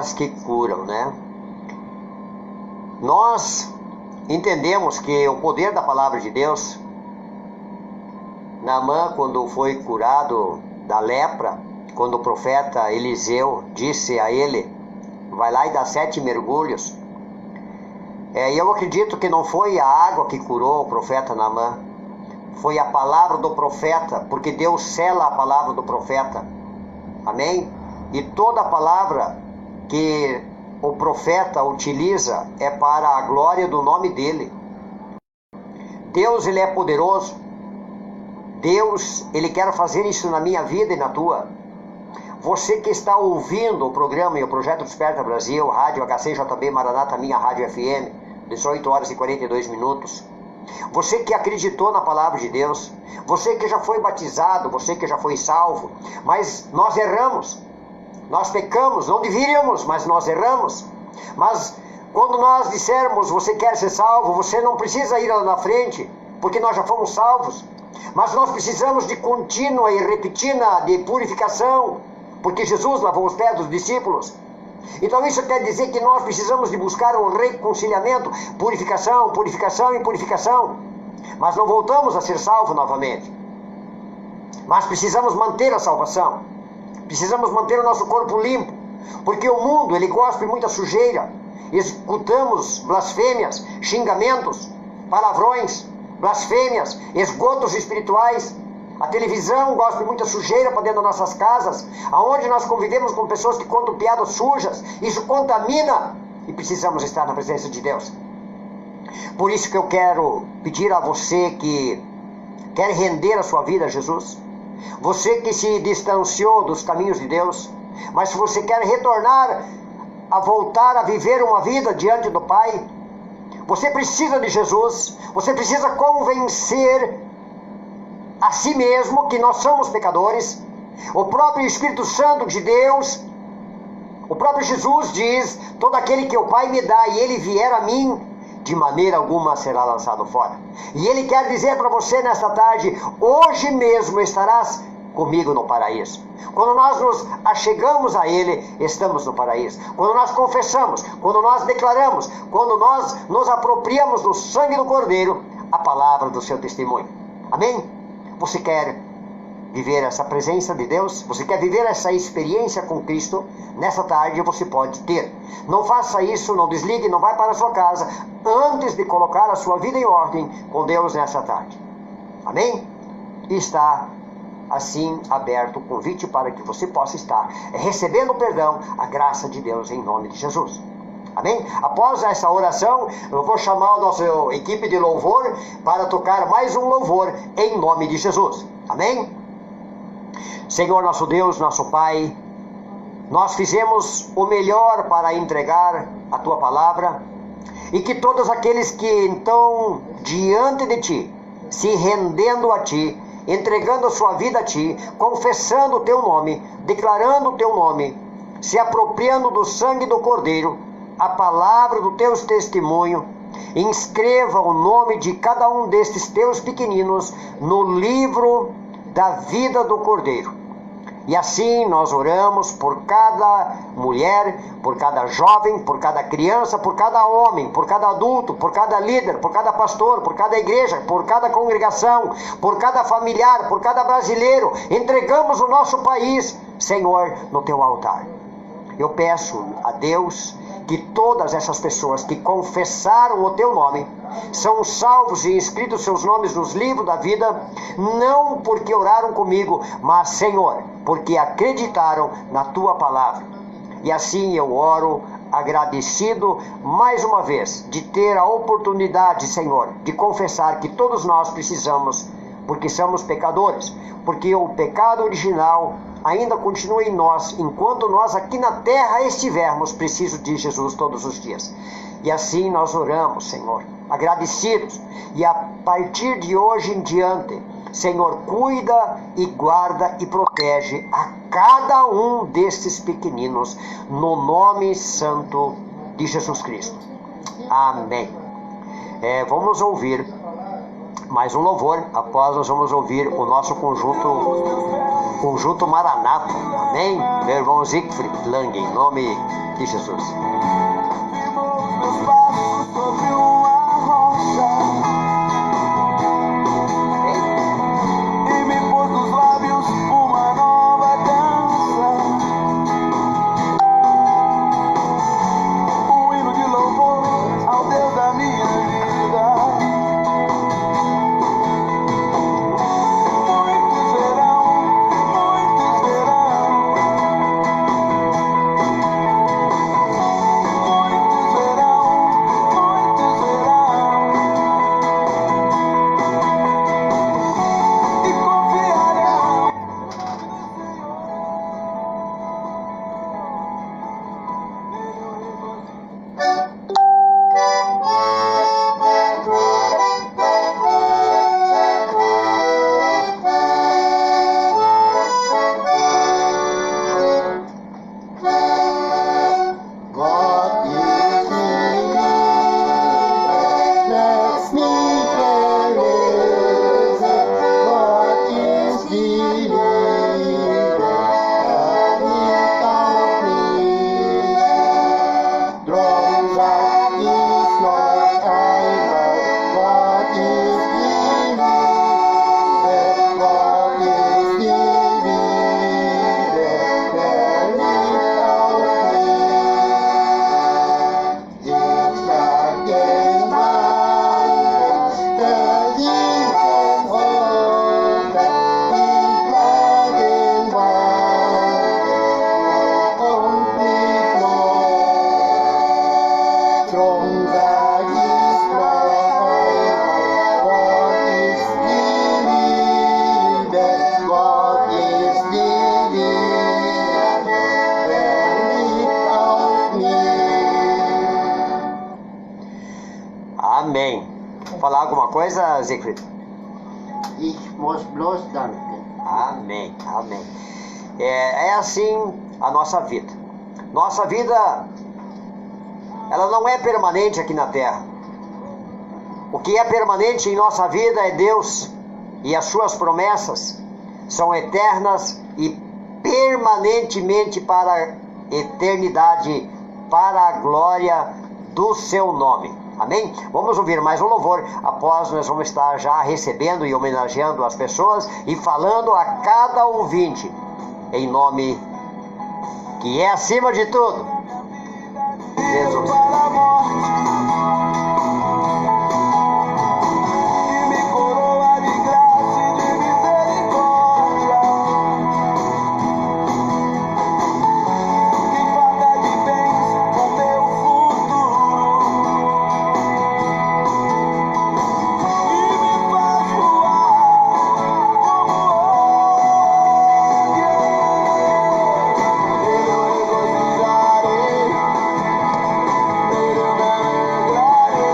as que curam, né? Nós entendemos que o poder da palavra de Deus, Naamã, quando foi curado da lepra, quando o profeta Eliseu disse a ele, vai lá e dá 7 mergulhos, e eu acredito que não foi a água que curou o profeta Naamã, foi a palavra do profeta, porque Deus sela a palavra do profeta, amém? E toda a palavra que o profeta utiliza é para a glória do nome dele. Deus, ele é poderoso. Deus, ele quer fazer isso na minha vida e na tua. Você que está ouvindo o programa e o Projeto Desperta Brasil, Rádio HCJB Maranata, minha Rádio FM, 18 horas e 42 minutos. Você que acreditou na palavra de Deus, você que já foi batizado, você que já foi salvo, mas nós erramos, nós pecamos, não deveríamos, mas nós erramos. Mas quando nós dissermos, você quer ser salvo, você não precisa ir lá na frente, porque nós já fomos salvos. Mas nós precisamos de contínua e repetida de purificação, porque Jesus lavou os pés dos discípulos. Então isso quer dizer que nós precisamos de buscar um reconciliamento, purificação, purificação e purificação. Mas não voltamos a ser salvos novamente. Mas precisamos manter a salvação. Precisamos manter o nosso corpo limpo, porque o mundo, ele gosta de muita sujeira. Escutamos blasfêmias, xingamentos, palavrões, blasfêmias, esgotos espirituais. A televisão gosta de muita sujeira para dentro das nossas casas, aonde nós convivemos com pessoas que contam piadas sujas. Isso contamina e precisamos estar na presença de Deus. Por isso que eu quero pedir a você que quer render a sua vida a Jesus, você que se distanciou dos caminhos de Deus, mas se você quer retornar a voltar a viver uma vida diante do Pai, você precisa de Jesus, você precisa convencer a si mesmo que nós somos pecadores. O próprio Espírito Santo de Deus, o próprio Jesus diz, todo aquele que o Pai me dá e ele vier a mim, de maneira alguma será lançado fora. E ele quer dizer para você nesta tarde, hoje mesmo estarás comigo no paraíso. Quando nós nos achegamos a ele, estamos no paraíso. Quando nós confessamos, quando nós declaramos, quando nós nos apropriamos do sangue do Cordeiro, a palavra do seu testemunho. Amém? Você quer viver essa presença de Deus? Você quer viver essa experiência com Cristo? Nessa tarde você pode ter. Não faça isso, não desligue, não vai para a sua casa antes de colocar a sua vida em ordem com Deus nessa tarde. Amém? E está assim aberto o convite para que você possa estar recebendo o perdão, a graça de Deus em nome de Jesus. Amém? Após essa oração, eu vou chamar a nossa equipe de louvor para tocar mais um louvor em nome de Jesus. Amém? Senhor nosso Deus, nosso Pai, nós fizemos o melhor para entregar a Tua palavra e que todos aqueles que estão diante de Ti, se rendendo a Ti, entregando a sua vida a Ti, confessando o Teu nome, declarando o Teu nome, se apropriando do sangue do Cordeiro, a palavra do Teu testemunho, inscreva o nome de cada um destes Teus pequeninos no livro da vida do Cordeiro. E assim nós oramos por cada mulher, por cada jovem, por cada criança, por cada homem, por cada adulto, por cada líder, por cada pastor, por cada igreja, por cada congregação, por cada familiar, por cada brasileiro. Entregamos o nosso país, Senhor, no Teu altar. Eu peço a Deus que todas essas pessoas que confessaram o Teu nome são salvos e inscritos seus nomes nos livros da vida, não porque oraram comigo, mas, Senhor, porque acreditaram na Tua palavra. E assim eu oro agradecido mais uma vez de ter a oportunidade, Senhor, de confessar que todos nós precisamos, porque somos pecadores, porque o pecado original ainda continua em nós, enquanto nós aqui na terra estivermos, preciso de Jesus todos os dias. E assim nós oramos, Senhor, agradecidos. E a partir de hoje em diante, Senhor, cuida e guarda e protege a cada um destes pequeninos, no nome santo de Jesus Cristo. Amém. Vamos ouvir mais um louvor. Após nós vamos ouvir o nosso conjunto Maranata. Amém? Meu irmão Siegfried Lang, em nome de Jesus. Meus passos sobre uma rocha e me pôs nos lábios uma nova dança, um hino de louvor ao Deus da minha vida. Muitos verão, muitos verão, muitos verão, muitos verão, e confiarão. God is in me, let's me praise it. God is in me, and without me, drums like this not I know. God is in me, God is in me, and without me. It's not in mind, that He can hold that He's not in mind, complete love. From that is God is living, that God is living, without me. Amém. Falar alguma coisa, Siegfried? Ich muss bloß danken. Amém, amém. É assim a nossa vida. Nossa vida, ela não é permanente aqui na terra. O que é permanente em nossa vida é Deus, e as suas promessas são eternas e permanentemente para a eternidade, para a glória do seu nome. Amém? Vamos ouvir mais um louvor. Após nós vamos estar já recebendo e homenageando as pessoas e falando a cada ouvinte em nome que é acima de tudo, Jesus. Para a morte e me coroa de graça e de misericórdia, que farda de bens o meu futuro e me faz voar como águia. Eu regozijarei, eu me alegrarei.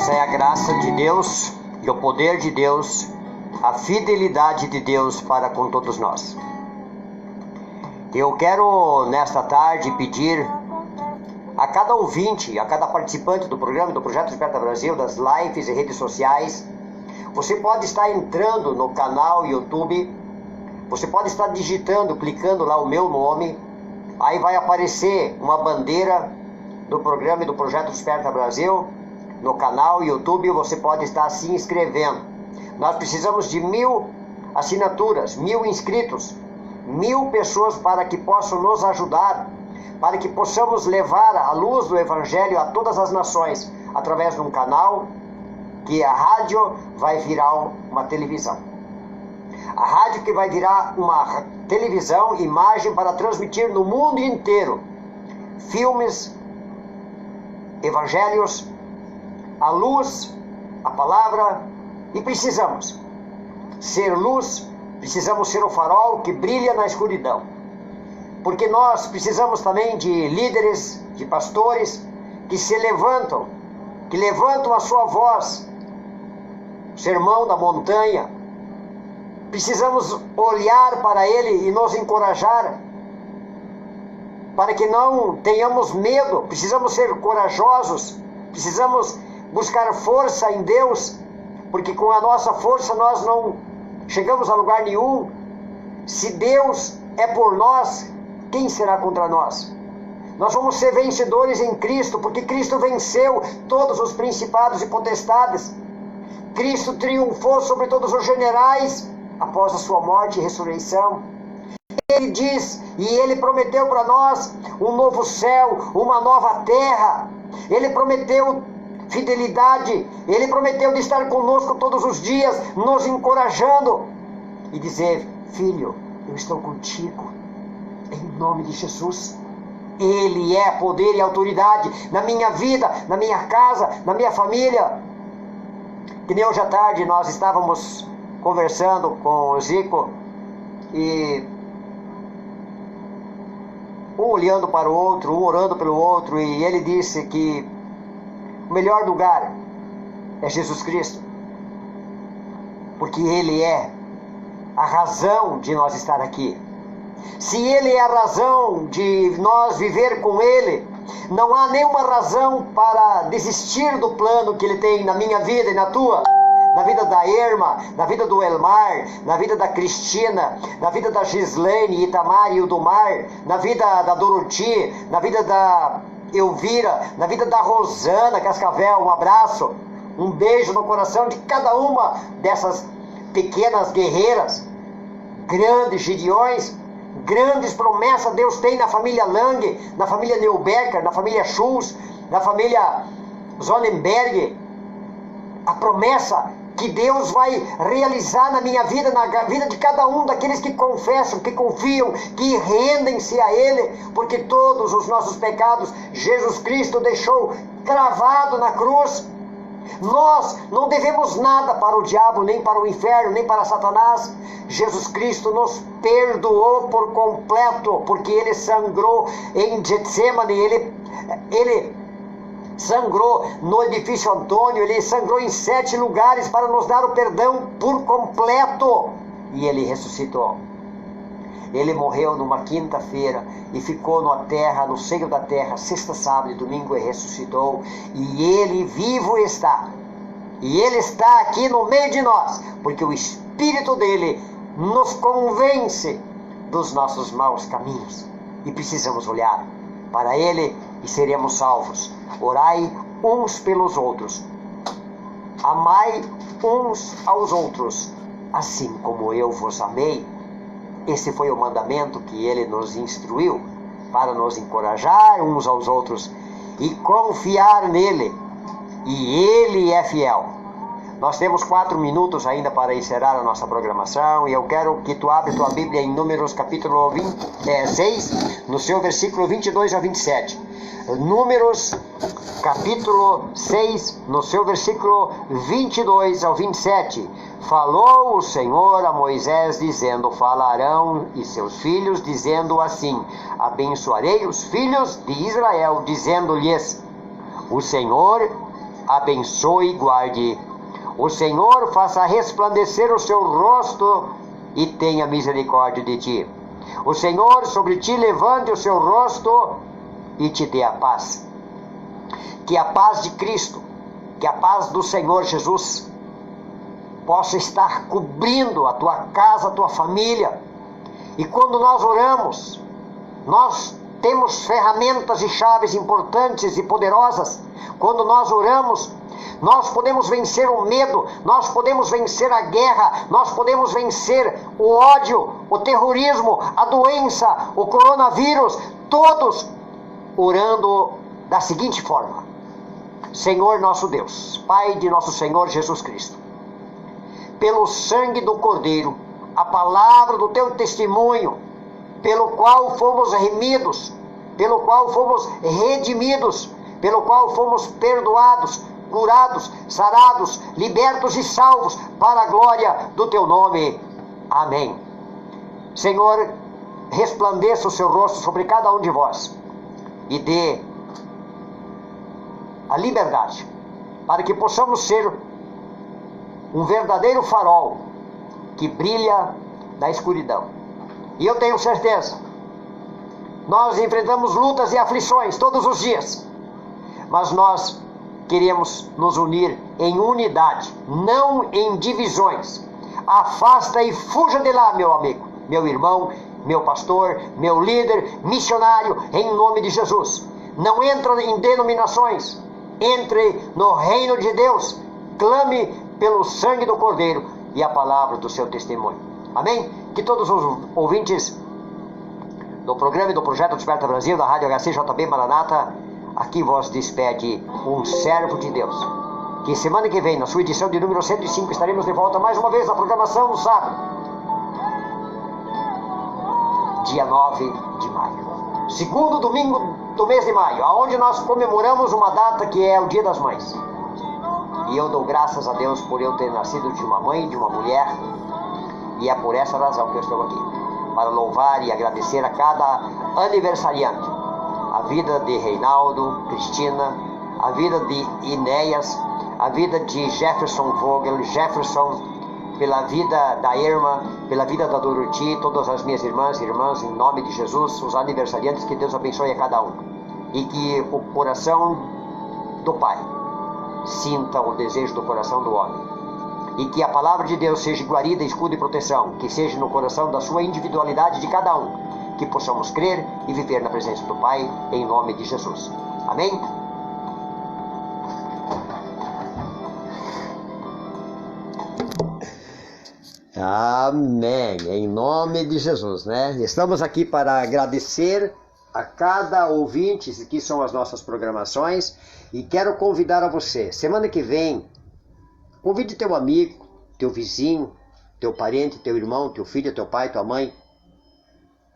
Essa é a graça de Deus e o poder de Deus, a fidelidade de Deus para com todos nós. Eu quero nesta tarde pedir a cada ouvinte, a cada participante do programa, do Projeto Desperta Brasil, das lives e redes sociais, você pode estar entrando no canal YouTube, você pode estar digitando, clicando lá o meu nome, aí vai aparecer uma bandeira do programa e do Projeto Desperta Brasil, no canal YouTube, você pode estar se inscrevendo. Nós precisamos de 1000 assinaturas, 1000 inscritos, 1000 pessoas para que possam nos ajudar, para que possamos levar a luz do Evangelho a todas as nações, através de um canal, que a rádio vai virar uma televisão. A rádio que vai virar uma televisão, imagem para transmitir no mundo inteiro filmes, evangelhos, a luz, a palavra, e precisamos ser luz, precisamos ser o farol que brilha na escuridão. Porque nós precisamos também de líderes, de pastores que se levantam, que levantam a sua voz, sermão da montanha. Precisamos olhar para ele e nos encorajar, para que não tenhamos medo. Precisamos ser corajosos, precisamos buscar força em Deus, porque com a nossa força nós não chegamos a lugar nenhum. Se Deus é por nós, quem será contra nós? Nós vamos ser vencedores em Cristo, porque Cristo venceu todos os principados e potestades. Cristo triunfou sobre todos os generais após a sua morte e ressurreição. Ele diz e ele prometeu para nós um novo céu, uma nova terra. Ele prometeu fidelidade, ele prometeu de estar conosco todos os dias, nos encorajando e dizer: filho, eu estou contigo, em nome de Jesus. Ele é poder e autoridade na minha vida, na minha casa, na minha família. Que nem hoje à tarde nós estávamos conversando com o Zico e um olhando para o outro, um orando pelo outro, e ele disse que o melhor lugar é Jesus Cristo, porque Ele é a razão de nós estar aqui. Se Ele é a razão de nós viver com Ele, não há nenhuma razão para desistir do plano que Ele tem na minha vida e na tua, na vida da Irma, na vida do Elmar, na vida da Cristina, na vida da Gislene, Itamar e Udomar, na vida da Doroti, na vida da Elvira, na vida da Rosana Cascavel. Um abraço, um beijo no coração de cada uma dessas pequenas guerreiras, grandes gideões, grandes promessas Deus tem na família Lang, na família Neubecker, na família Schultz, na família Zonenberg. A promessa que Deus vai realizar na minha vida, na vida de cada um daqueles que confessam, que confiam, que rendem-se a Ele, porque todos os nossos pecados Jesus Cristo deixou cravado na cruz. Nós não devemos nada para o diabo, nem para o inferno, nem para Satanás. Jesus Cristo nos perdoou por completo, porque Ele sangrou em Getsemane, Ele sangrou no edifício Antônio, Ele sangrou em 7 lugares para nos dar o perdão por completo. E Ele ressuscitou. Ele morreu numa quinta-feira e ficou na terra, no seio da terra, sexta, sábado e domingo, e ressuscitou. E Ele vivo está. E Ele está aqui no meio de nós, porque o Espírito dEle nos convence dos nossos maus caminhos. E precisamos olhar para Ele e seremos salvos. Orai uns pelos outros. Amai uns aos outros, assim como eu vos amei. Esse foi o mandamento que Ele nos instruiu, para nos encorajar uns aos outros e confiar nele. E Ele é fiel. Nós temos 4 minutos ainda para encerrar a nossa programação, e eu quero que tu abra tua Bíblia em Números capítulo 6, no seu versículo 22 a 27. Números capítulo 6, no seu versículo 22 ao 27. Falou o Senhor a Moisés, dizendo: fala Arão e seus filhos, dizendo assim: abençoarei os filhos de Israel, dizendo-lhes: o Senhor abençoe e guarde. O Senhor faça resplandecer o seu rosto e tenha misericórdia de ti. O Senhor sobre ti levante o seu rosto e te dê a paz. Que a paz de Cristo, que a paz do Senhor Jesus possa estar cobrindo a tua casa, a tua família. E quando nós oramos, nós temos ferramentas e chaves importantes e poderosas. Quando nós oramos, nós podemos vencer o medo, nós podemos vencer a guerra, nós podemos vencer o ódio, o terrorismo, a doença, o coronavírus, todos orando da seguinte forma: Senhor nosso Deus, Pai de nosso Senhor Jesus Cristo, pelo sangue do Cordeiro, a palavra do teu testemunho, pelo qual fomos remidos, pelo qual fomos redimidos, pelo qual fomos perdoados, curados, sarados, libertos e salvos, para a glória do teu nome. Amém. Senhor, resplandeça o seu rosto sobre cada um de vós e dê a liberdade para que possamos ser um verdadeiro farol que brilha na escuridão. E eu tenho certeza, nós enfrentamos lutas e aflições todos os dias, mas nós queremos nos unir em unidade, não em divisões. Afasta e fuja de lá, meu amigo, meu irmão, meu pastor, meu líder, missionário, em nome de Jesus. Não entra em denominações, entre no reino de Deus, clame pelo sangue do Cordeiro e a palavra do seu testemunho. Amém? Que todos os ouvintes do programa e do Projeto Desperta Brasil, da Rádio HCJB Maranata, aqui vos despede um servo de Deus. Que semana que vem, na sua edição de número 105, estaremos de volta mais uma vez na programação no sábado, dia 9 de maio. Segundo domingo do mês de maio, onde nós comemoramos uma data que é o Dia das Mães. E eu dou graças a Deus por eu ter nascido de uma mãe, de uma mulher, e é por essa razão que eu estou aqui, para louvar e agradecer a cada aniversariante. A vida de Reinaldo, Cristina, a vida de Inéas, a vida de Jefferson Vogel, pela vida da Irma, pela vida da Doroti, todas as minhas irmãs e irmãos, em nome de Jesus, os aniversariantes, que Deus abençoe a cada um. E que o coração do Pai sinta o desejo do coração do homem. E que a palavra de Deus seja guarida, escudo e proteção, que seja no coração da sua individualidade de cada um. Que possamos crer e viver na presença do Pai, em nome de Jesus. Amém? Amém, em nome de Jesus, né? Estamos aqui para agradecer a cada ouvinte, que são as nossas programações, e quero convidar a você, semana que vem, convide teu amigo, teu vizinho, teu parente, teu irmão, teu filho, teu pai, tua mãe,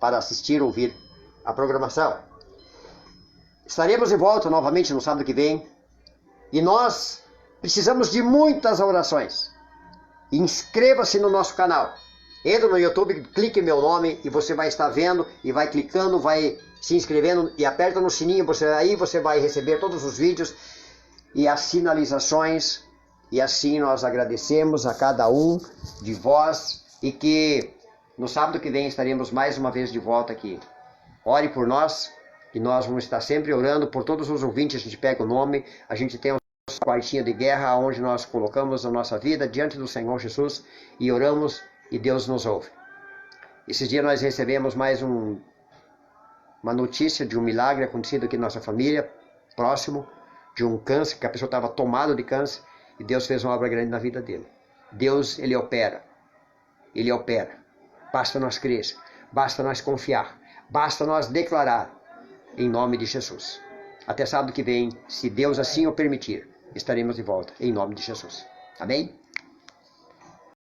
para assistir, ouvir a programação. Estaremos de volta novamente no sábado que vem, e nós precisamos de muitas orações. Inscreva-se no nosso canal. Entra no YouTube, clique meu nome e você vai estar vendo e vai clicando, vai se inscrevendo e aperta no sininho. Aí você vai receber todos os vídeos e as sinalizações. E assim nós agradecemos a cada um de vós e que no sábado que vem estaremos mais uma vez de volta aqui. Ore por nós e nós vamos estar sempre orando por todos os ouvintes. A gente pega o nome, a gente tem quartinha de guerra, onde nós colocamos a nossa vida diante do Senhor Jesus e oramos e Deus nos ouve. Esses dias nós recebemos mais uma notícia de um milagre acontecido aqui na nossa família, próximo, de um câncer, que a pessoa estava tomada de câncer e Deus fez uma obra grande na vida dele. Deus, Ele opera. Ele opera. Basta nós crer, basta nós confiar, basta nós declarar em nome de Jesus. Até sábado que vem, se Deus assim o permitir, estaremos de volta, em nome de Jesus. Amém?